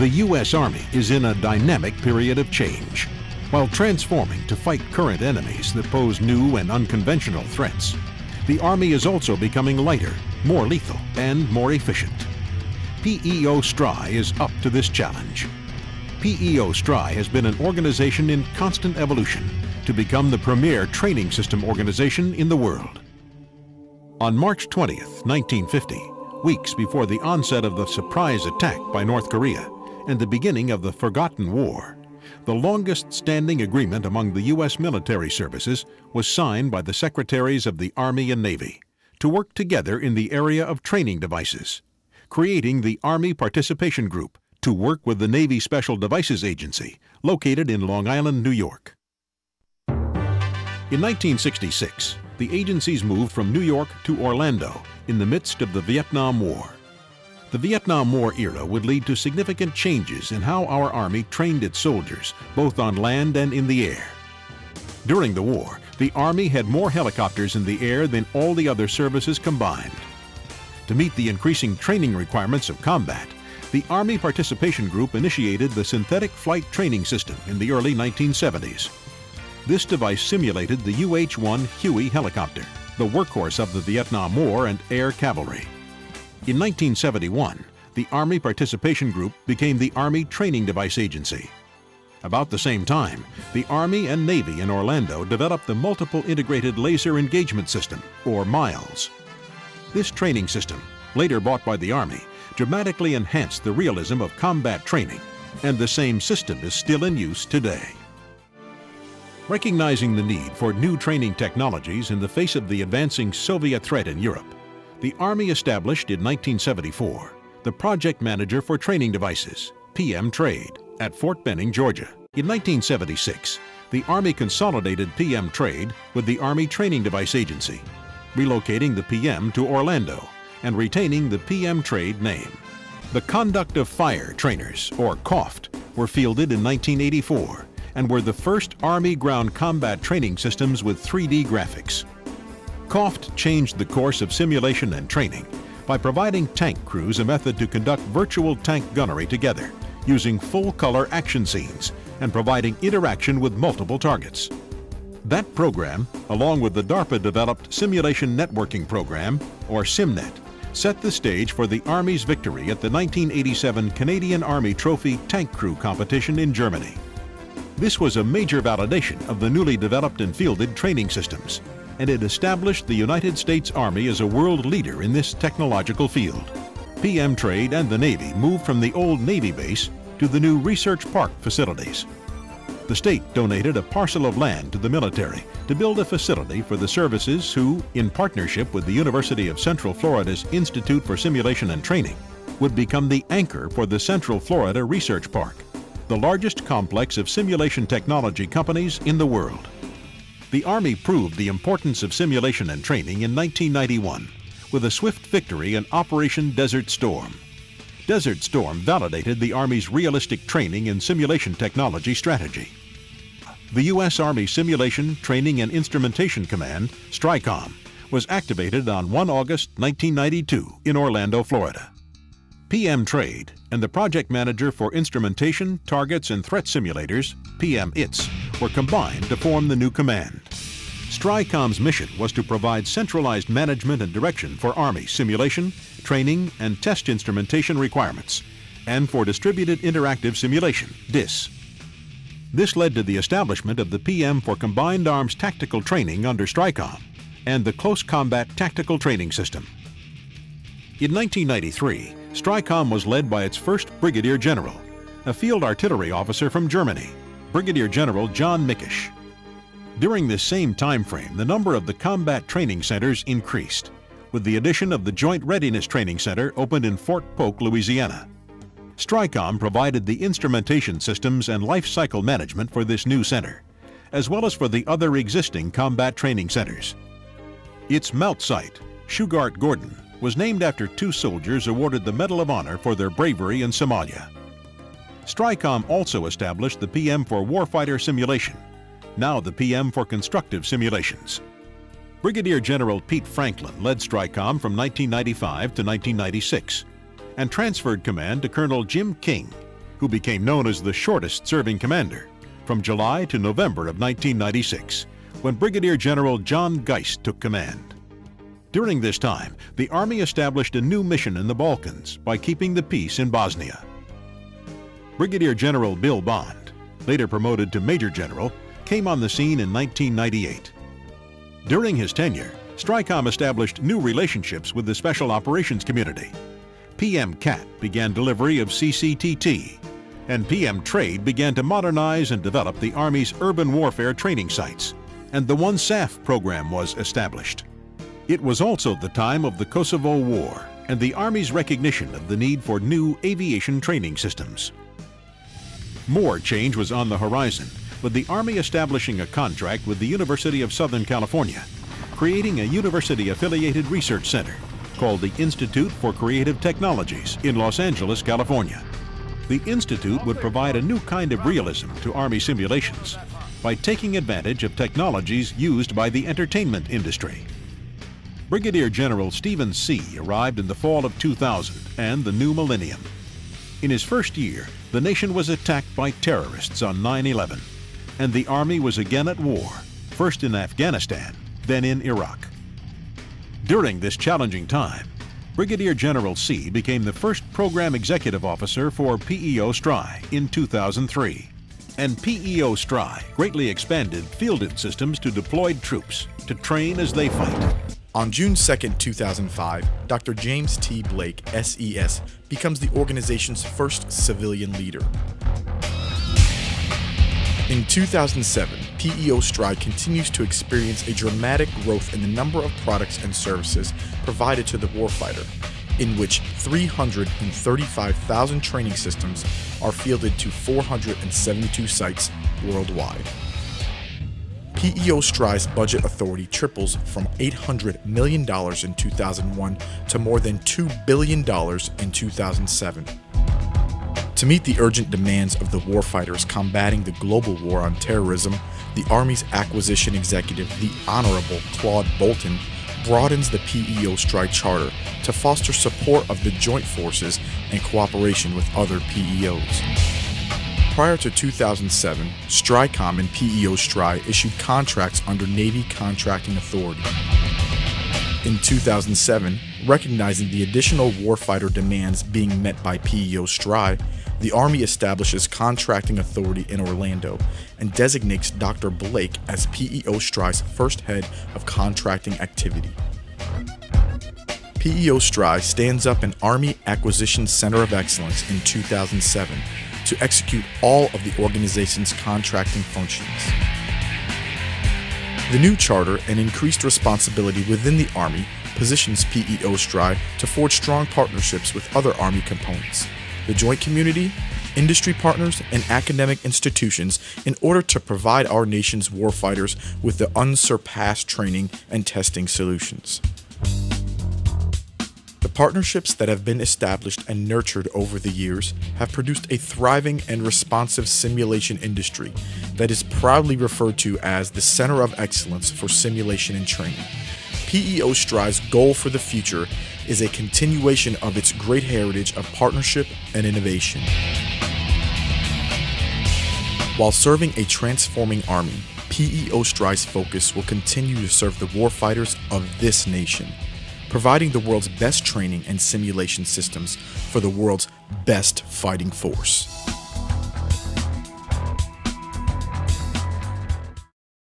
The U.S. Army is in a dynamic period of change. While transforming to fight current enemies that pose new and unconventional threats, the Army is also becoming lighter, more lethal, and more efficient. Peo Stri is up to this challenge. Peo Stri has been an organization in constant evolution to become the premier training system organization in the world. On March 20th, 1950, weeks before the onset of the surprise attack by North Korea and the beginning of the Forgotten War, the longest-standing agreement among the U.S. military services was signed by the Secretaries of the Army and Navy to work together in the area of training devices, creating the Army Participation Group to work with the Navy Special Devices Agency, located in Long Island, New York. In 1966, the agencies moved from New York to Orlando in the midst of the Vietnam War. The Vietnam War era would lead to significant changes in how our Army trained its soldiers, both on land and in the air. During the war, the Army had more helicopters in the air than all the other services combined. To meet the increasing training requirements of combat, the Army Participation Group initiated the Synthetic Flight Training System in the early 1970s. This device simulated the UH-1 Huey helicopter, the workhorse of the Vietnam War and air cavalry. In 1971, the Army Participation Group became the Army Training Device Agency. About the same time, the Army and Navy in Orlando developed the Multiple Integrated Laser Engagement System, or MILES. This training system, later bought by the Army, dramatically enhanced the realism of combat training, and the same system is still in use today. Recognizing the need for new training technologies in the face of the advancing Soviet threat in Europe, the Army established in 1974 the Project Manager for Training Devices, PM Trade, at Fort Benning, Georgia. In 1976, the Army consolidated PM Trade with the Army Training Device Agency, relocating the PM to Orlando and retaining the PM Trade name. The Conduct of Fire trainers, or COFT, were fielded in 1984 and were the first Army ground combat training systems with 3D graphics. COFT changed the course of simulation and training by providing tank crews a method to conduct virtual tank gunnery together using full-color action scenes and providing interaction with multiple targets. That program, along with the DARPA-developed Simulation Networking Program, or SIMNET, set the stage for the Army's victory at the 1987 Canadian Army Trophy Tank Crew Competition in Germany. This was a major validation of the newly developed and fielded training systems, and it established the United States Army as a world leader in this technological field. PM Trade and the Navy moved from the old Navy base to the new Research Park facilities. The state donated a parcel of land to the military to build a facility for the services who, in partnership with the University of Central Florida's Institute for Simulation and Training, would become the anchor for the Central Florida Research Park, the largest complex of simulation technology companies in the world. The Army proved the importance of simulation and training in 1991 with a swift victory in Operation Desert Storm. Desert Storm validated the Army's realistic training and simulation technology strategy. The U.S. Army Simulation, Training and Instrumentation Command, STRICOM, was activated on 1 August 1992 in Orlando, Florida. PM Trade and the Project Manager for Instrumentation, Targets and Threat Simulators, PM-ITS, were combined to form the new command. STRICOM's mission was to provide centralized management and direction for Army simulation, training, and test instrumentation requirements, and for Distributed Interactive Simulation, DIS. This led to the establishment of the PM for Combined Arms Tactical Training under STRICOM and the Close Combat Tactical Training System. In 1993, STRICOM was led by its first Brigadier General, a field artillery officer from Germany, Brigadier General John Mickisch. During this same time frame, the number of the combat training centers increased, with the addition of the Joint Readiness Training Center opened in Fort Polk, Louisiana. STRICOM provided the instrumentation systems and life cycle management for this new center, as well as for the other existing combat training centers. Its mount site, Shugart Gordon, was named after two soldiers awarded the Medal of Honor for their bravery in Somalia. STRICOM also established the PM for Warfighter Simulation, now the PM for Constructive Simulations. Brigadier General Pete Franklin led STRICOM from 1995 to 1996 and transferred command to Colonel Jim King, who became known as the shortest-serving commander, from July to November of 1996, when Brigadier General John Geist took command. During this time, the Army established a new mission in the Balkans by keeping the peace in Bosnia. Brigadier General Bill Bond, later promoted to Major General, came on the scene in 1998. During his tenure, STRICOM established new relationships with the Special Operations community. PM CAT began delivery of CCTT, and PM Trade began to modernize and develop the Army's urban warfare training sites, and the One SAF program was established. It was also the time of the Kosovo War and the Army's recognition of the need for new aviation training systems. More change was on the horizon, with the Army establishing a contract with the University of Southern California, creating a university-affiliated research center called the Institute for Creative Technologies in Los Angeles, California. The Institute would provide a new kind of realism to Army simulations by taking advantage of technologies used by the entertainment industry. Brigadier General Stephen C. arrived in the fall of 2000 and the new millennium. In his first year, the nation was attacked by terrorists on 9/11, and the Army was again at war, first in Afghanistan, then in Iraq. During this challenging time, Brigadier General C. became the first Program Executive Officer for Peo Stri in 2003. And Peo Stri greatly expanded fielded systems to deployed troops to train as they fight. On June 2, 2005, Dr. James T. Blake, SES, becomes the organization's first civilian leader. In 2007, Peo Stri continues to experience a dramatic growth in the number of products and services provided to the warfighter, in which 335,000 training systems are fielded to 472 sites worldwide. Peo Stri's budget authority triples from $800 million in 2001 to more than $2 billion in 2007. To meet the urgent demands of the warfighters combating the global war on terrorism, the Army's acquisition executive, the Honorable Claude Bolton, broadens the Peo Stri Charter to foster support of the joint forces and cooperation with other PEOs. Prior to 2007, STRICOM and Peo Stri issued contracts under Navy Contracting Authority. In 2007, recognizing the additional warfighter demands being met by Peo Stri, the Army establishes contracting authority in Orlando and designates Dr. Blake as Peo Stri's first head of contracting activity. Peo Stri stands up an Army Acquisition Center of Excellence in 2007 to execute all of the organization's contracting functions. The new charter and increased responsibility within the Army positions Peo Stri to forge strong partnerships with other Army components, the joint community, industry partners, and academic institutions in order to provide our nation's warfighters with the unsurpassed training and testing solutions. The partnerships that have been established and nurtured over the years have produced a thriving and responsive simulation industry that is proudly referred to as the Center of Excellence for Simulation and Training. Peo Stri's goal for the future is a continuation of its great heritage of partnership and innovation. While serving a transforming Army, Peo Stri's focus will continue to serve the warfighters of this nation, providing the world's best training and simulation systems for the world's best fighting force.